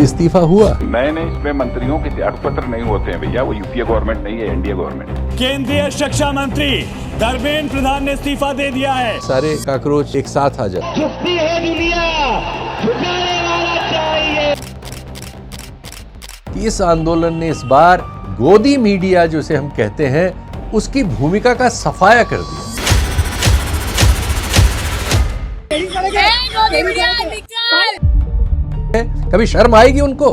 इस्तीफा हुआ? नए इसमें मंत्रियों के त्याग पत्र नहीं होते हैं भैया, वो यूपीए गवर्नमेंट नहीं है, एनडीए गवर्नमेंट। केंद्रीय शिक्षा मंत्री धर्मेंद्र प्रधान ने इस्तीफा दे दिया है। सारे काकरोच एक साथ आ जाए। झुकती है दुनिया, झुकाने वाला चाहिए। इस आंदोलन ने इस बार गोदी मीडिया जिसे हम कहते हैं उसकी भूमिका का सफाया कर दिया। कभी शर्म आएगी उनको?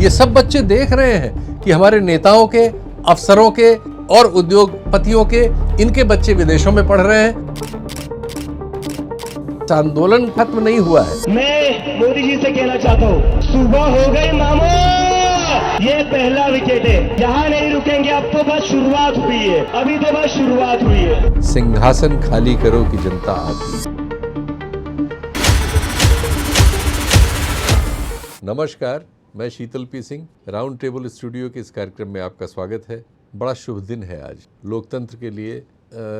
ये सब बच्चे देख रहे हैं कि हमारे नेताओं के, अफसरों के और उद्योगपतियों के इनके बच्चे विदेशों में पढ़ रहे हैं। आंदोलन खत्म नहीं हुआ है। मैं मोदी जी से कहना चाहता हूँ, सुबह हो गई मामो, ये पहला विकेट है, यहाँ नहीं रुकेंगे। अब तो बस शुरुआत हुई है, अभी तो बस शुरुआत हुई है। सिंहासन खाली करो कि जनता आती है। नमस्कार, मैं Sheetal P Singh, round table studio के इस कार्यक्रम में आपका स्वागत है। बड़ा शुभ दिन है आज लोकतंत्र के लिए।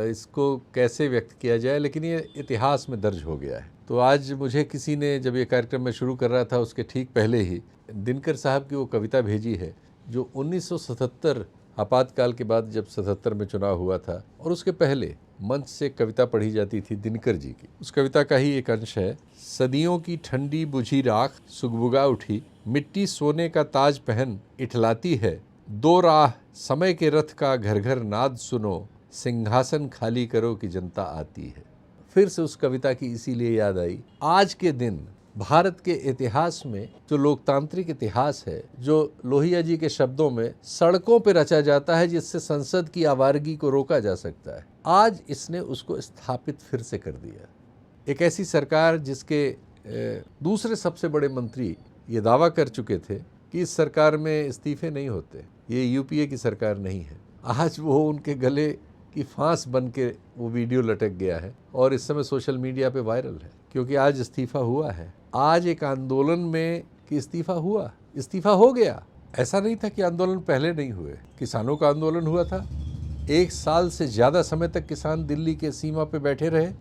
इसको कैसे व्यक्त किया जाए, लेकिन ये इतिहास में दर्ज हो गया है। तो आज मुझे किसी ने, जब ये कार्यक्रम मैं शुरू कर रहा था उसके ठीक पहले ही, दिनकर साहब की वो कविता भेजी है जो 1977 आपातकाल के बाद, जब 77 में चुनाव हुआ था और उसके पहले मंच से कविता पढ़ी जाती थी दिनकर जी की। उस कविता का ही एक अंश है। सदियों की ठंडी बुझी राख सुगबुगा उठी, मिट्टी सोने का ताज पहन इठलाती है। दो राह समय के रथ का घर घर नाद सुनो, सिंहासन खाली करो कि जनता आती है। फिर से उस कविता की इसीलिए याद आई, आज के दिन भारत के इतिहास में जो लोकतांत्रिक इतिहास है, जो लोहिया जी के शब्दों में सड़कों पर रचा जाता है जिससे संसद की आवारगी को रोका जा सकता है, आज इसने उसको स्थापित फिर से कर दिया। एक ऐसी सरकार जिसके दूसरे सबसे बड़े मंत्री ये दावा कर चुके थे कि इस सरकार में इस्तीफे नहीं होते, ये यूपीए की सरकार नहीं है, आज वो उनके गले की फांस बन के वो वीडियो लटक गया है और इस समय सोशल मीडिया पे वायरल है, क्योंकि आज इस्तीफा हुआ है। आज एक आंदोलन में कि इस्तीफा हुआ, इस्तीफा हो गया। ऐसा नहीं था कि आंदोलन पहले नहीं हुए, किसानों का आंदोलन हुआ था। 1 साल से ज़्यादा समय तक किसान दिल्ली के सीमा पे बैठे रहे।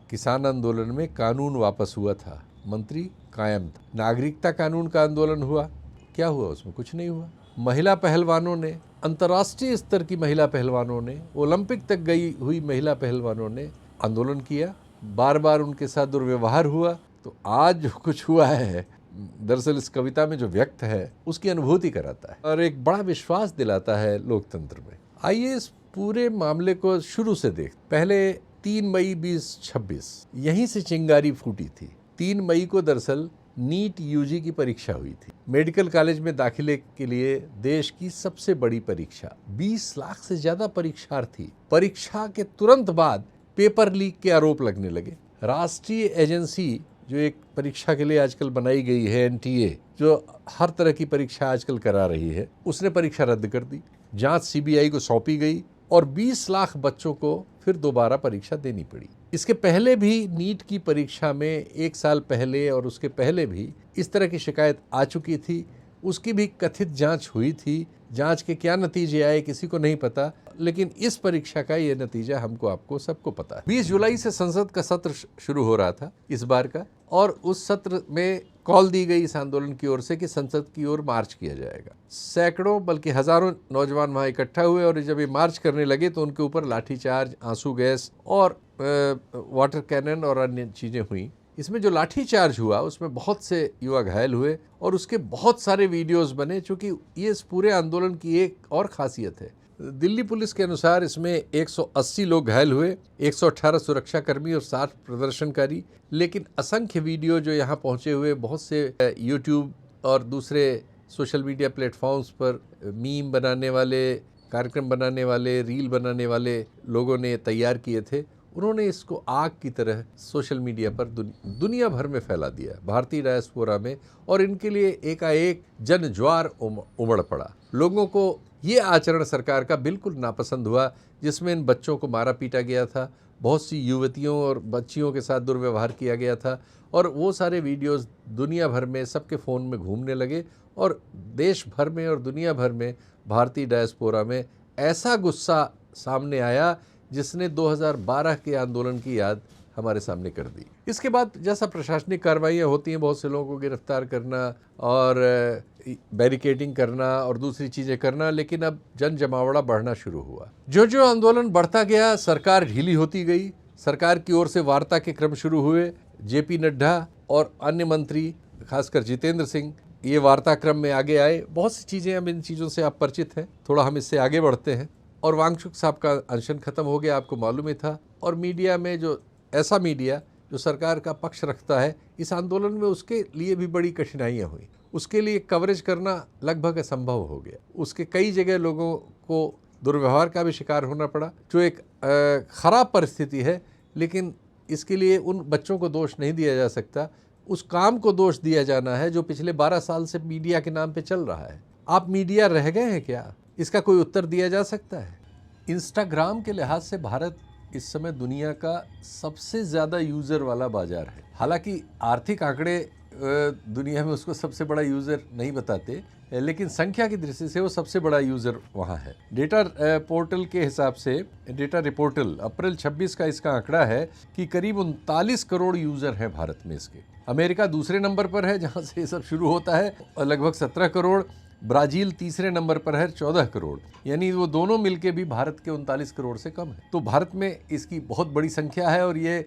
किसान आंदोलन में कानून वापस हुआ था, मंत्री कायम था। नागरिकता कानून का आंदोलन हुआ, क्या हुआ उसमें? कुछ नहीं हुआ। महिला पहलवानों ने, अंतर्राष्ट्रीय स्तर की महिला पहलवानों ने, ओलंपिक तक गई हुई महिला पहलवानों ने आंदोलन किया। बार बार उनके साथ दुर्व्यवहार हुआ। तो आज जो कुछ हुआ है, दरअसल इस कविता में जो व्यक्त है उसकी अनुभूति कराता है और एक बड़ा विश्वास दिलाता है लोकतंत्र में। आइए इस पूरे मामले को शुरू से देख। पहले 3 मई 2026 यहीं से चिंगारी फूटी थी। 3 मई को दरअसल नीट यूजी की परीक्षा हुई थी। मेडिकल कॉलेज में दाखिले के लिए देश की सबसे बड़ी परीक्षा। 20 लाख से ज्यादा परीक्षार्थी। परीक्षा के तुरंत बाद पेपर लीक के आरोप लगने लगे। राष्ट्रीय एजेंसी जो एक परीक्षा के लिए आजकल बनाई गई है, एनटीए, जो हर तरह की परीक्षा आजकल करा रही है, उसने परीक्षा रद्द कर दी। जांच सीबीआई को सौंपी गई और 20 लाख बच्चों को फिर दोबारा परीक्षा देनी पड़ी। इसके पहले भी नीट की परीक्षा में 1 साल पहले और उसके पहले भी इस तरह की शिकायत आ चुकी थी। उसकी भी कथित जांच हुई थी। जांच के क्या नतीजे आए किसी को नहीं पता, लेकिन इस परीक्षा का ये नतीजा हमको, आपको, सबको पता है। 20 जुलाई से संसद का सत्र शुरू हो रहा था इस बार का, और उस सत्र में कॉल दी गई इस आंदोलन की ओर से कि संसद की ओर मार्च किया जाएगा। सैकड़ों बल्कि हजारों नौजवान वहां इकट्ठा हुए और जब ये मार्च करने लगे तो उनके ऊपर लाठीचार्ज, आंसू गैस और वाटर कैनन और अन्य चीजें हुई। इसमें जो लाठीचार्ज हुआ उसमें बहुत से युवा घायल हुए और उसके बहुत सारे वीडियोस बने। चूंकि ये इस पूरे आंदोलन की एक और खासियत है, दिल्ली पुलिस के अनुसार इसमें 180 लोग घायल हुए, 118 सुरक्षाकर्मी और 60 प्रदर्शनकारी। लेकिन असंख्य वीडियो जो यहाँ पहुँचे हुए, बहुत से यूट्यूब और दूसरे सोशल मीडिया प्लेटफॉर्म्स पर मीम बनाने वाले, कार्यक्रम बनाने वाले, रील बनाने वाले लोगों ने तैयार किए थे। उन्होंने इसको आग की तरह सोशल मीडिया पर दुनिया भर में फैला दिया, भारतीय डायस्पोरा में, और इनके लिए एकाएक जन ज्वार उमड़ पड़ा। लोगों को ये आचरण सरकार का बिल्कुल नापसंद हुआ, जिसमें इन बच्चों को मारा पीटा गया था, बहुत सी युवतियों और बच्चियों के साथ दुर्व्यवहार किया गया था, और वो सारे वीडियोस दुनिया भर में सबके फ़ोन में घूमने लगे और देश भर में और दुनिया भर में भारतीय डायस्पोरा में ऐसा गुस्सा सामने आया जिसने 2012 के आंदोलन की याद हमारे सामने कर दी। इसके बाद जैसा प्रशासनिक कार्रवाइयाँ होती हैं, बहुत से लोगों को गिरफ्तार करना और बैरिकेडिंग करना और दूसरी चीज़ें करना, लेकिन अब जन जमावड़ा बढ़ना शुरू हुआ। जो जो आंदोलन बढ़ता गया, सरकार ढीली होती गई। सरकार की ओर से वार्ता के क्रम शुरू हुए। जेपी नड्डा और अन्य मंत्री, खासकर जितेंद्र सिंह, ये वार्ता क्रम में आगे आए। बहुत सी चीज़ें, अब इन चीज़ों से आप परिचित हैं, थोड़ा हम इससे आगे बढ़ते हैं। और वांगचुक साहब का अनशन खत्म हो गया, आपको मालूम ही था। और मीडिया में जो ऐसा मीडिया जो सरकार का पक्ष रखता है, इस आंदोलन में उसके लिए भी बड़ी कठिनाइयाँ हुई। उसके लिए कवरेज करना लगभग असंभव हो गया। उसके कई जगह लोगों को दुर्व्यवहार का भी शिकार होना पड़ा, जो एक ख़राब परिस्थिति है। लेकिन इसके लिए उन बच्चों को दोष नहीं दिया जा सकता, उस काम को दोष दिया जाना है जो पिछले 12 साल से मीडिया के नाम पे चल रहा है। आप मीडिया रह गए हैं क्या? इसका कोई उत्तर दिया जा सकता है? इंस्टाग्राम के लिहाज से भारत इस समय दुनिया का सबसे ज़्यादा यूज़र वाला बाज़ार है। हालांकि आर्थिक आंकड़े दुनिया में उसको सबसे बड़ा यूज़र नहीं बताते, लेकिन संख्या की दृष्टि से वो सबसे बड़ा यूज़र वहाँ है। डेटा पोर्टल के हिसाब से, डेटा रिपोर्टल अप्रैल 26 का इसका आंकड़ा है कि करीब 39 करोड़ यूज़र हैं भारत में इसके। अमेरिका दूसरे नंबर पर है, जहाँ से ये सब शुरू होता है, लगभग 17 करोड़। ब्राज़ील तीसरे नंबर पर है, 14 करोड़। यानी वो दोनों मिलके भी भारत के 39 करोड़ से कम है। तो भारत में इसकी बहुत बड़ी संख्या है और ये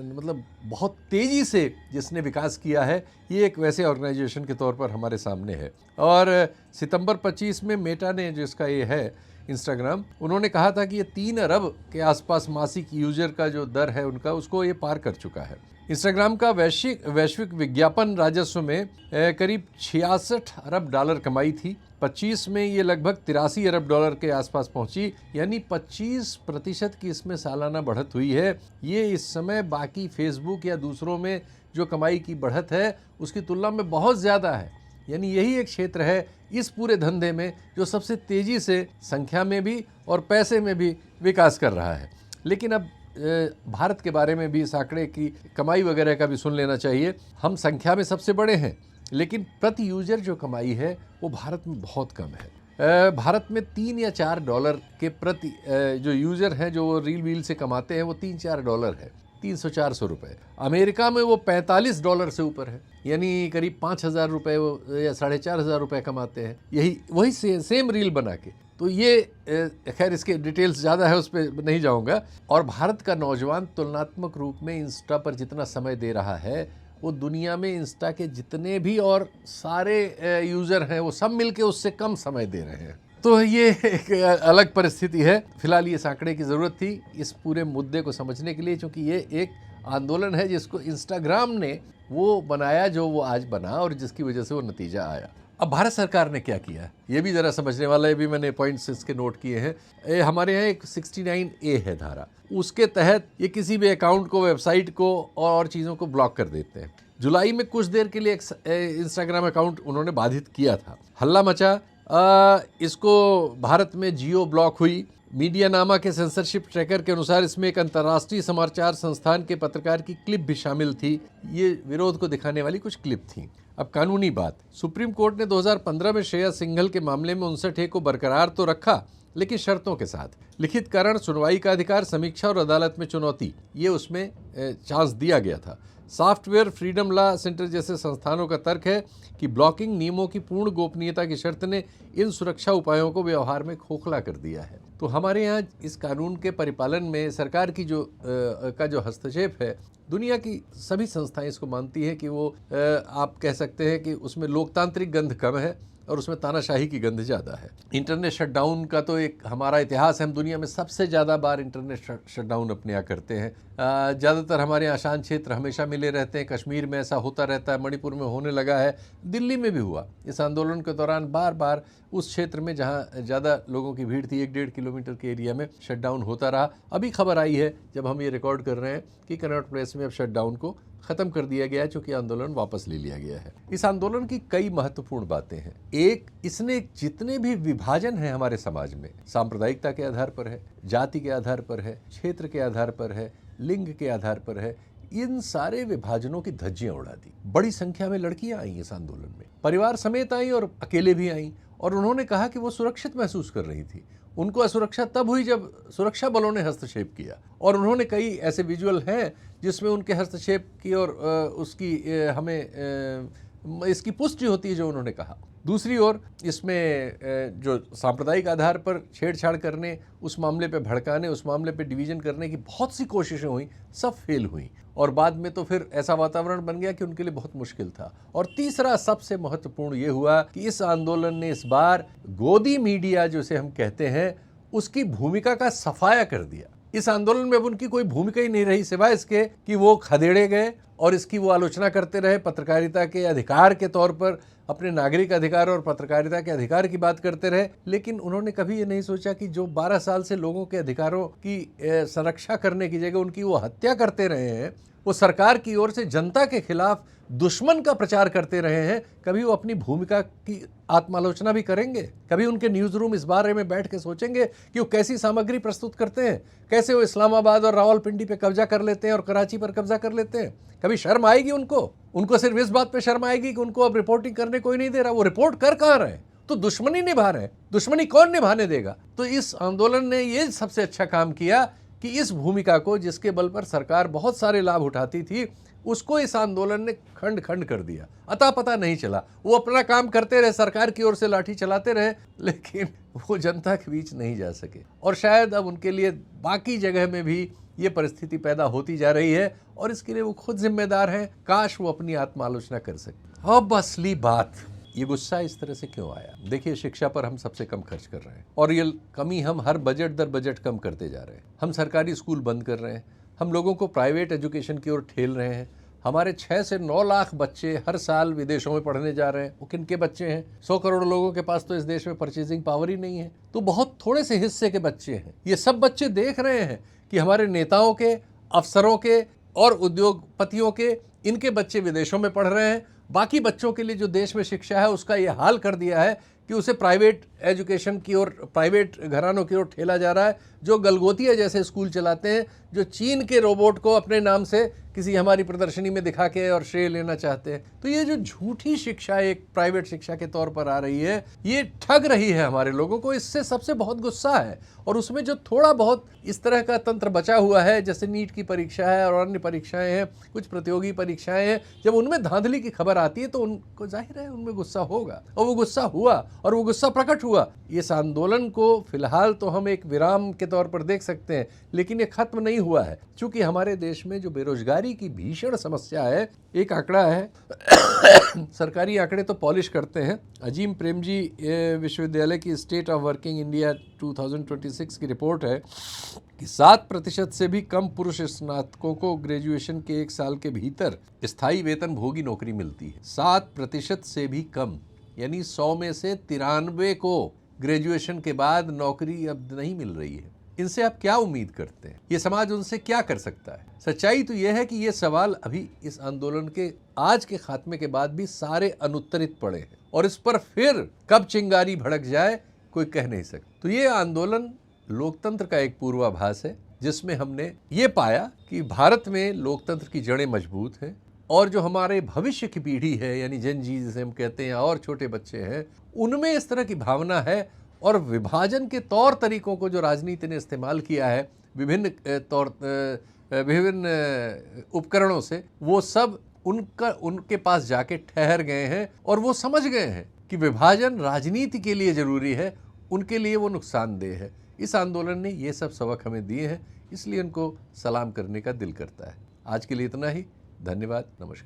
मतलब बहुत तेज़ी से जिसने विकास किया है, ये एक वैसे ऑर्गेनाइजेशन के तौर पर हमारे सामने है। और सितंबर 25 में मेटा ने, जिसका ये है इंस्टाग्राम, उन्होंने कहा था कि ये 3 अरब के आसपास मासिक यूजर का जो दर है उनका, उसको ये पार कर चुका है। इंस्टाग्राम का वैश्विक विज्ञापन राजस्व में करीब 66 अरब डॉलर कमाई थी। 25 में ये लगभग 83 अरब डॉलर के आसपास पहुंची, यानी 25% की इसमें सालाना बढ़त हुई है। ये इस समय बाकी फेसबुक या दूसरों में जो कमाई की बढ़त है उसकी तुलना में बहुत ज़्यादा है। यानी यही एक क्षेत्र है इस पूरे धंधे में जो सबसे तेज़ी से संख्या में भी और पैसे में भी विकास कर रहा है। लेकिन अब भारत के बारे में भी इस आंकड़े की कमाई वगैरह का भी सुन लेना चाहिए। हम संख्या में सबसे बड़े हैं, लेकिन प्रति यूजर जो कमाई है वो भारत में बहुत कम है। भारत में 3 या 4 डॉलर के प्रति जो यूज़र हैं, जो वो रील वील से कमाते हैं, वो 3-4 डॉलर है, 300-400 रुपये। अमेरिका में वो 45 डॉलर से ऊपर है, यानी करीब 5,000 रुपये या 4,500 रुपये कमाते हैं, वही सेम रील बना के। तो ये खैर इसके डिटेल्स ज़्यादा है, उस पर नहीं जाऊंगा। और भारत का नौजवान तुलनात्मक रूप में इंस्टा पर जितना समय दे रहा है, वो दुनिया में इंस्टा के जितने भी और सारे यूज़र हैं वो सब मिलके उससे कम समय दे रहे हैं। तो ये एक अलग परिस्थिति है। फिलहाल ये आंकड़े की ज़रूरत थी इस पूरे मुद्दे को समझने के लिए, क्योंकि ये एक आंदोलन है जिसको इंस्टाग्राम ने वो बनाया जो वो आज बना और जिसकी वजह से वो नतीजा आया। अब भारत सरकार ने क्या किया, ये भी ज़रा समझने वाला है। भी मैंने पॉइंट्स इसके नोट किए हैं। हमारे यहाँ एक 69A है धारा, उसके तहत ये किसी भी अकाउंट को, वेबसाइट को और चीज़ों को ब्लॉक कर देते हैं। जुलाई में कुछ देर के लिए इंस्टाग्राम अकाउंट उन्होंने बाधित किया था, हल्ला मचा। इसको भारत में जियो ब्लॉक हुई। मीडिया नामा के सेंसरशिप ट्रैकर के अनुसार इसमें एक अंतर्राष्ट्रीय समाचार संस्थान के पत्रकार की क्लिप भी शामिल थी। ये विरोध को दिखाने वाली कुछ क्लिप थी। अब कानूनी बात, सुप्रीम कोर्ट ने 2015 में श्रेया सिंघल के मामले में 59A को बरकरार तो रखा, लेकिन शर्तों के साथ। लिखित कारण, सुनवाई का अधिकार, समीक्षा और अदालत में चुनौती, ये उसमें चांस दिया गया था। सॉफ्टवेयर फ्रीडम लॉ सेंटर जैसे संस्थानों का तर्क है कि ब्लॉकिंग नियमों की पूर्ण गोपनीयता की शर्त ने इन सुरक्षा उपायों को व्यवहार में खोखला कर दिया है। तो हमारे यहाँ इस कानून के परिपालन में सरकार की जो हस्तक्षेप है, दुनिया की सभी संस्थाएं इसको मानती हैं कि वो आप कह सकते हैं कि उसमें लोकतांत्रिक गंध कम है और उसमें तानाशाही की गंध ज़्यादा है। इंटरनेट शटडाउन का तो एक हमारा इतिहास है। हम दुनिया में सबसे ज़्यादा बार इंटरनेट शटडाउन अपने यहाँ करते हैं। ज़्यादातर हमारे यहाँ अशांत क्षेत्र हमेशा मिले रहते हैं। कश्मीर में ऐसा होता रहता है, मणिपुर में होने लगा है, दिल्ली में भी हुआ। इस आंदोलन के दौरान बार बार उस क्षेत्र में जहाँ ज़्यादा लोगों की भीड़ थी, 1-1.5 किलोमीटर के एरिया में शटडाउन होता रहा। अभी खबर आई है जब हम ये रिकॉर्ड कर रहे हैं कि कनॉट प्लेस में अब शटडाउन को ख़त्म कर दिया गया है, चूँकि आंदोलन वापस ले लिया गया है। इस आंदोलन की कई महत्वपूर्ण बातें हैं। एक, इसने जितने भी विभाजन हैं हमारे समाज में, सांप्रदायिकता के आधार पर है, जाति के आधार पर है, क्षेत्र के आधार पर है, लिंग के आधार पर है, इन सारे विभाजनों की धज्जियां उड़ा दी। बड़ी संख्या में लड़कियां आई इस आंदोलन में, परिवार समेत आई और अकेले भी आई, और उन्होंने कहा कि वो सुरक्षित महसूस कर रही थी। उनको असुरक्षा तब हुई जब सुरक्षा बलों ने हस्तक्षेप किया, और उन्होंने कई ऐसे विजुअल हैं जिसमें उनके हस्तक्षेप की और उसकी हमें इसकी पुष्टि होती है जो उन्होंने कहा। दूसरी ओर इसमें जो सांप्रदायिक आधार पर छेड़छाड़ करने, उस मामले पे भड़काने, उस मामले पे डिवीजन करने की बहुत सी कोशिशें हुई, सब फेल हुई, और बाद में तो फिर ऐसा वातावरण बन गया कि उनके लिए बहुत मुश्किल था। और तीसरा सबसे महत्वपूर्ण ये हुआ कि इस आंदोलन ने इस बार गोदी मीडिया जिसे हम कहते हैं उसकी भूमिका का सफाया कर दिया। इस आंदोलन में अब उनकी कोई भूमिका ही नहीं रही सिवाय इसके कि वो खदेड़े गए और इसकी वो आलोचना करते रहे, पत्रकारिता के अधिकार के तौर पर अपने नागरिक अधिकार और पत्रकारिता के अधिकार की बात करते रहे। लेकिन उन्होंने कभी ये नहीं सोचा कि जो 12 साल से लोगों के अधिकारों की संरक्षा करने की जगह उनकी वो हत्या करते रहे हैं, वो सरकार की ओर से जनता के खिलाफ दुश्मन का प्रचार करते रहे हैं, कभी वो अपनी भूमिका की आत्मालोचना भी करेंगे? कभी उनके न्यूज़ रूम इस बारे में बैठ के सोचेंगे कि वो कैसी सामग्री प्रस्तुत करते हैं, कैसे वो इस्लामाबाद और रावलपिंडी पे कब्जा कर लेते हैं और कराची पर कब्जा कर लेते हैं? कभी शर्म आएगी उनको? उनको सिर्फ इस बात पे शर्म आएगी कि उनको अब रिपोर्टिंग करने कोई नहीं दे रहा। वो रिपोर्ट कर कहाँ रहे हैं? तो दुश्मनी निभा रहे हैं। दुश्मनी कौन निभाने देगा? तो इस आंदोलन ने ये सबसे अच्छा काम किया कि इस भूमिका को, जिसके बल पर सरकार बहुत सारे लाभ उठाती थी, उसको इस आंदोलन ने खंड खंड कर दिया। अता पता नहीं चला। वो अपना काम करते रहे, सरकार की ओर से लाठी चलाते रहे, लेकिन वो जनता के बीच नहीं जा सके। और शायद अब उनके लिए बाकी जगह में भी ये परिस्थिति पैदा होती जा रही है, और इसके लिए वो खुद जिम्मेदार हैं। काश वो अपनी आत्मालोचना कर सके। अब असली बात, ये गुस्सा इस तरह से क्यों आया? देखिए, शिक्षा पर हम सबसे कम खर्च कर रहे हैं, और ये कमी हम हर बजट दर बजट कम करते जा रहे हैं। हम सरकारी स्कूल बंद कर रहे हैं, हम लोगों को प्राइवेट एजुकेशन की ओर ठेल रहे हैं। हमारे 6 से 9 लाख बच्चे हर साल विदेशों में पढ़ने जा रहे हैं। वो किन के बच्चे हैं? 100 करोड़ लोगों के पास तो इस देश में परचेजिंग पावर ही नहीं है, तो बहुत थोड़े से हिस्से के बच्चे हैं। ये सब बच्चे देख रहे हैं कि हमारे नेताओं के, अफसरों के और उद्योगपतियों के, इनके बच्चे विदेशों में पढ़ रहे हैं। बाकी बच्चों के लिए जो देश में शिक्षा है उसका ये हाल कर दिया है कि उसे प्राइवेट एजुकेशन की ओर, प्राइवेट घरानों की ओर ठेला जा रहा है, जो गलगोतिया जैसे स्कूल चलाते हैं, जो चीन के रोबोट को अपने नाम से किसी हमारी प्रदर्शनी में दिखा के और श्रेय लेना चाहते हैं। तो ये जो झूठी शिक्षा एक प्राइवेट शिक्षा के तौर पर आ रही है, ये ठग रही है हमारे लोगों को। इससे सबसे बहुत गुस्सा है। और उसमें जो थोड़ा बहुत इस तरह का तंत्र बचा हुआ है, जैसे नीट की परीक्षा है और अन्य परीक्षाएं हैं, कुछ प्रतियोगी परीक्षाएं हैं, जब उनमें धांधली की खबर आती है तो उनको जाहिर है उनमें गुस्सा होगा, और वो गुस्सा हुआ और वो गुस्सा प्रकट हुआ। इस आंदोलन को फिलहाल तो हम एक विराम के तौर पर देख सकते हैं, लेकिन ये खत्म नहीं हुआ है। चूंकि हमारे देश में जो बेरोजगारी की भीषण समस्या है, एक आंकड़ा है सरकारी आंकड़े तो पॉलिश करते हैं। अजीम प्रेमजी विश्वविद्यालय की स्टेट ऑफ वर्किंग इंडिया 2026 की रिपोर्ट है कि 7% से भी कम पुरुष स्नातकों को ग्रेजुएशन के 1 साल के भीतर स्थायी वेतन भोगी नौकरी मिलती है। 7% से भी कम, यानी 100 में से 93 को ग्रेजुएशन के बाद नौकरी अब नहीं मिल रही है। इनसे आप क्या उम्मीद करते हैं? ये समाज उनसे क्या कर सकता है? सच्चाई तो यह है कि ये सवाल अभी इस आंदोलन के आज के खात्मे के बाद भी सारे अनुत्तरित पड़े हैं, और इस पर फिर कब चिंगारी भड़क जाए कोई कह नहीं सकता। तो ये आंदोलन लोकतंत्र का एक पूर्वाभास है, जिसमें हमने ये पाया कि भारत में लोकतंत्र की जड़ें मजबूत हैं, और जो हमारे भविष्य की पीढ़ी है, यानी जन जी जिसे हम कहते हैं, और छोटे बच्चे हैं, उनमें इस तरह की भावना है। और विभाजन के तौर तरीकों को जो राजनीति ने इस्तेमाल किया है विभिन्न उपकरणों से, वो सब उनके पास जाके ठहर गए हैं, और वो समझ गए हैं कि विभाजन राजनीति के लिए ज़रूरी है, उनके लिए वो नुकसानदेह है। इस आंदोलन ने ये सब सबक हमें दिए हैं, इसलिए उनको सलाम करने का दिल करता है। आज के लिए इतना ही। धन्यवाद, नमस्कार।